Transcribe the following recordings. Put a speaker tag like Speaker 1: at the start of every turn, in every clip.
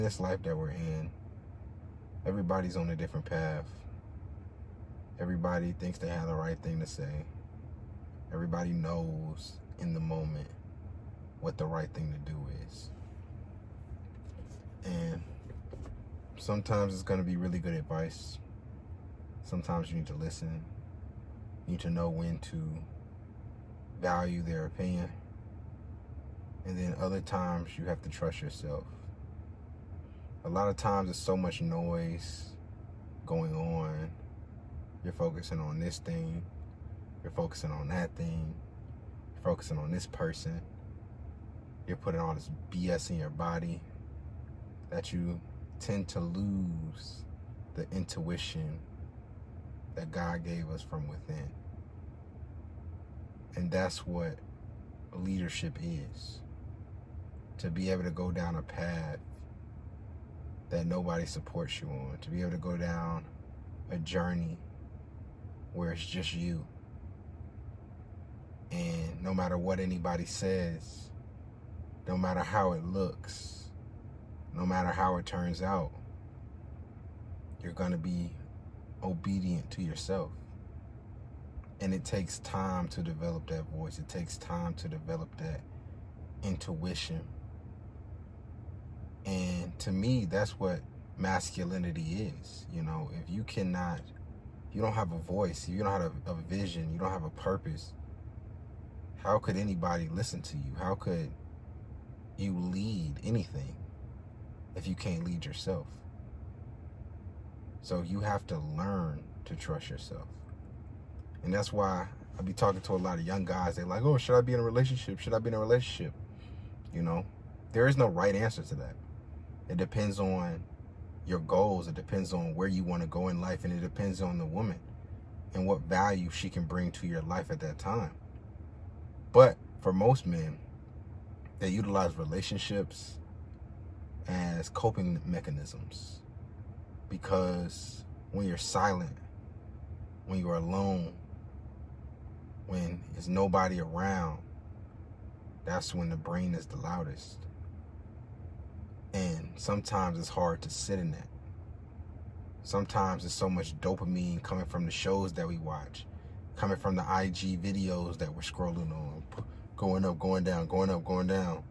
Speaker 1: This life that we're in, everybody's on a different path. Everybody thinks they have the right thing to say. Everybody knows in the moment what the right thing to do is. And sometimes it's going to be really good advice. Sometimes you need to listen. You need to know when to value their opinion. And then other times you have to trust yourself. A lot of times there's so much noise going on. You're focusing on this thing. You're focusing on that thing. You're focusing on this person. You're putting all this BS in your body that you tend to lose the intuition that God gave us from within. And that's what leadership is. To be able to go down a path that nobody supports you on. To be able to go down a journey where it's just you. And no matter what anybody says, no matter how it looks, no matter how it turns out, you're going to be obedient to yourself. And it takes time to develop that voice. It takes time to develop that intuition. And to me, that's what masculinity is. You know, if you don't have a voice, if you don't have a vision, you don't have a purpose, how could anybody listen to you? How could you lead anything if you can't lead yourself? So you have to learn to trust yourself. And that's why I be talking to a lot of young guys. They're like, oh, should I be in a relationship? Should I be in a relationship? You know, there is no right answer to that. It depends on your goals. It depends on where you want to go in life. And it depends on the woman and what value she can bring to your life at that time. But for most men, they utilize relationships as coping mechanisms. Because when you're silent, when you're alone, when there's nobody around, that's when the brain is the loudest. And sometimes it's hard to sit in that. Sometimes there's so much dopamine coming from the shows that we watch, coming from the IG videos that we're scrolling on, going up, going down, going up, going down,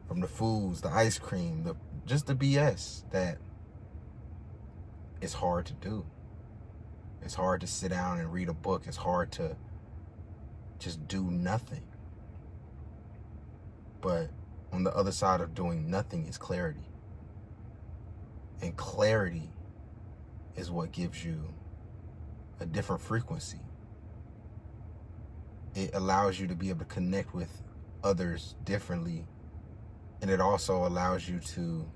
Speaker 1: from the foods, the ice cream, just the BS that it's hard to do. It's hard to sit down and read a book. It's hard to just do nothing. But on the other side of doing nothing is clarity. And clarity is what gives you a different frequency. It allows you to be able to connect with others differently. And it also allows you to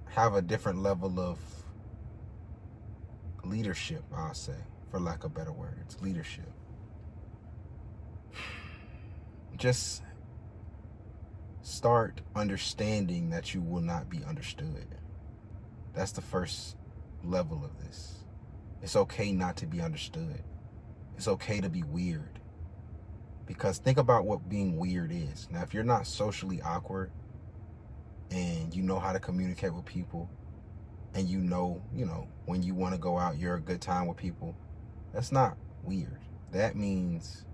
Speaker 1: have a different level of leadership, I'll say, for lack of better words. Leadership. Just start understanding that you will not be understood. That's the first level of this. It's okay not to be understood. It's okay to be weird. Because think about what being weird is. Now, if you're not socially awkward and you know how to communicate with people, and you know, when you want to go out, you're a good time with people, that's not weird. That means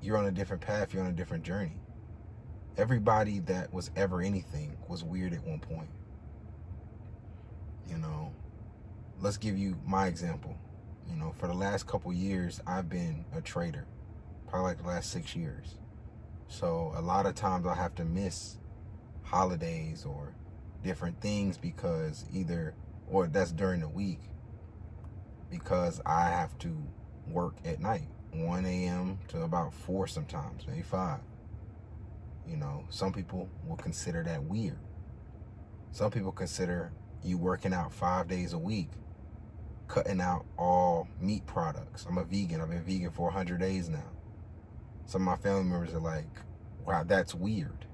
Speaker 1: you're on a different path, you're on a different journey. Everybody that was ever anything was weird at one point. You know, let's give you my example. You know, for the last couple years, I've been a trader, probably like the last 6 years. So a lot of times I have to miss holidays or different things because or that's during the week, because I have to work at night, 1 a.m. to about 4 sometimes, maybe 5. You know, some people will consider that weird. Some people consider you working out 5 days a week, cutting out all meat products. I'm a vegan. I've been vegan for 100 days now. Some of my family members are like, wow, that's weird.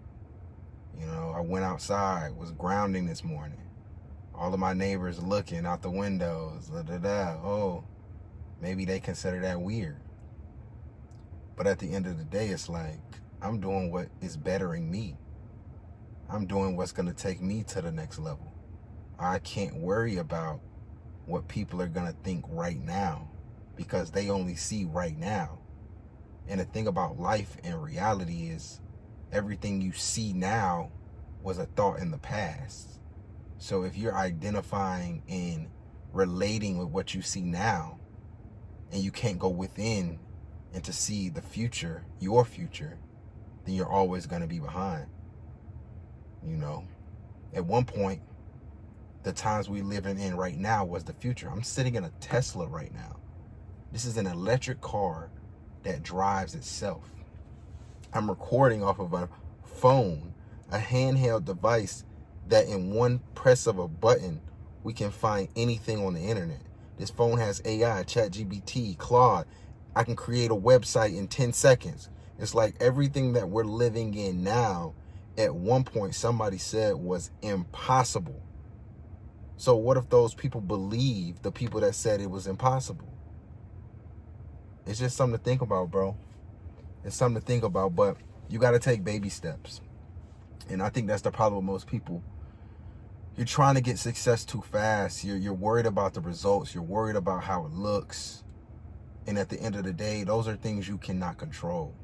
Speaker 1: You know, I went outside, was grounding this morning. All of my neighbors looking out the windows. Oh, maybe they consider that weird. But at the end of the day, it's like, I'm doing what is bettering me. I'm doing what's going to take me to the next level. I can't worry about what people are going to think right now because they only see right now. And the thing about life and reality is everything you see now was a thought in the past. So if you're identifying and relating with what you see now, and you can't go within and to see the future, your future, then you're always going to be behind. You know, at one point, the times we living in right now was the future. I'm sitting in a Tesla right now. This is an electric car that drives itself. I'm recording off of a phone, a handheld device that in one press of a button, we can find anything on the internet. This phone has AI, ChatGPT, Claude. I can create a website in 10 seconds. It's like everything that we're living in now, at one point somebody said was impossible. So what if those people believe the people that said it was impossible? It's just something to think about, bro. It's something to think about, but you got to take baby steps. And I think that's the problem with most people. You're trying to get success too fast. You're worried about the results. You're worried about how it looks. And at the end of the day, those are things you cannot control.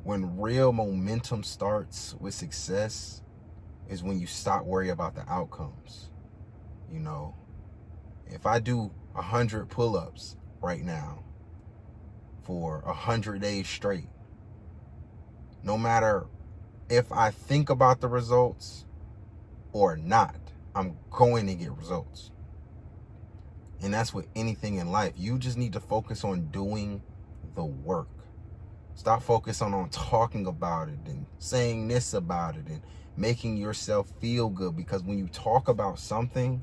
Speaker 1: When real momentum starts with success is when you stop worrying about the outcomes. You know, if I do 100 pull-ups right now for 100 days straight, no matter if I think about the results or not, I'm going to get results. And that's with anything in life. You just need to focus on doing the work. Stop focusing on talking about it and saying this about it and making yourself feel good, because when you talk about something,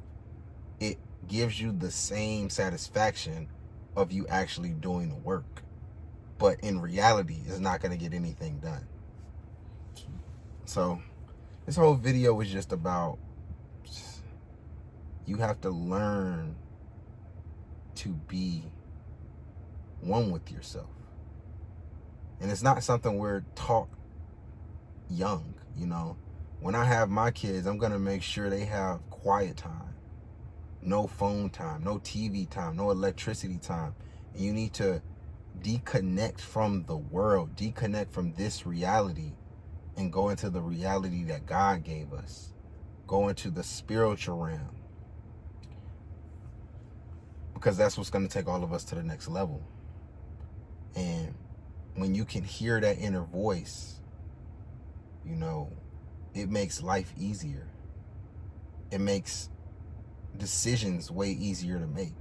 Speaker 1: it gives you the same satisfaction of you actually doing the work. But in reality, it's not going to get anything done. So this whole video is just about, you have to learn to be one with yourself. And it's not something we're taught young, you know. When I have my kids, I'm going to make sure they have quiet time. No phone time, no TV time, no electricity time. And you need to disconnect from the world, disconnect from this reality, and go into the reality that God gave us. Go into the spiritual realm. Because that's what's going to take all of us to the next level. And when you can hear that inner voice, you know, it makes life easier. It makes decisions way easier to make.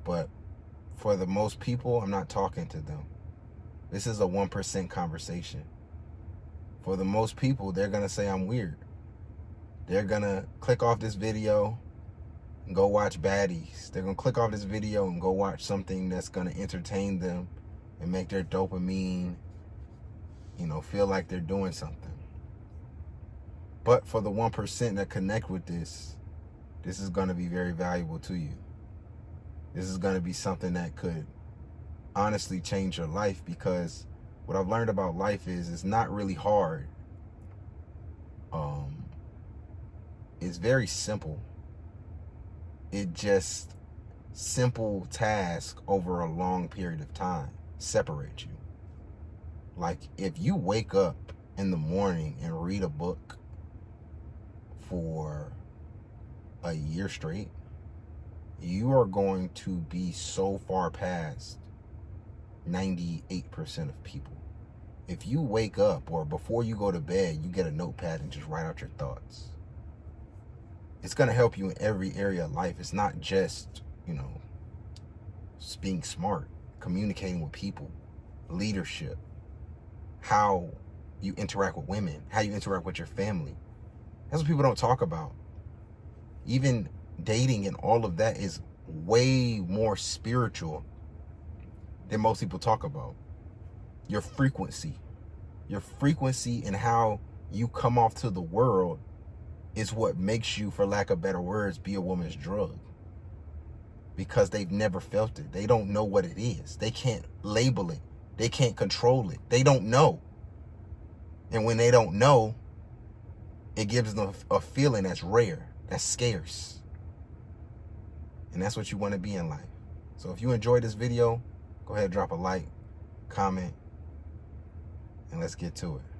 Speaker 1: But for the most people, I'm not talking to them. This is a 1% conversation. For the most people, they're going to say I'm weird. They're going to click off this video and go watch baddies. They're going to click off this video and go watch something that's going to entertain them and make their dopamine, you know, feel like they're doing something. But for the 1% that connect with this is going to be very valuable to you. This is going to be something that could honestly change your life, because what I've learned about life is it's not really hard. It's very simple. It just, simple task over a long period of time separate you. Like if you wake up in the morning and read a book for a year straight, you are going to be so far past 98% of people. If you wake up or before you go to bed, you get a notepad and just write out your thoughts, it's going to help you in every area of life. It's not just, you know, being smart, communicating with people, leadership, how you interact with women, how you interact with your family. That's what people don't talk about. Even dating and all of that is way more spiritual than most people talk about. Your frequency and how you come off to the world is what makes you, for lack of better words, be a woman's drug. Because they've never felt it. They don't know what it is. They can't label it. They can't control it. They don't know. And when they don't know, it gives them a feeling that's rare, that's scarce. And that's what you want to be in life. So if you enjoyed this video, go ahead and drop a like, comment, and let's get to it.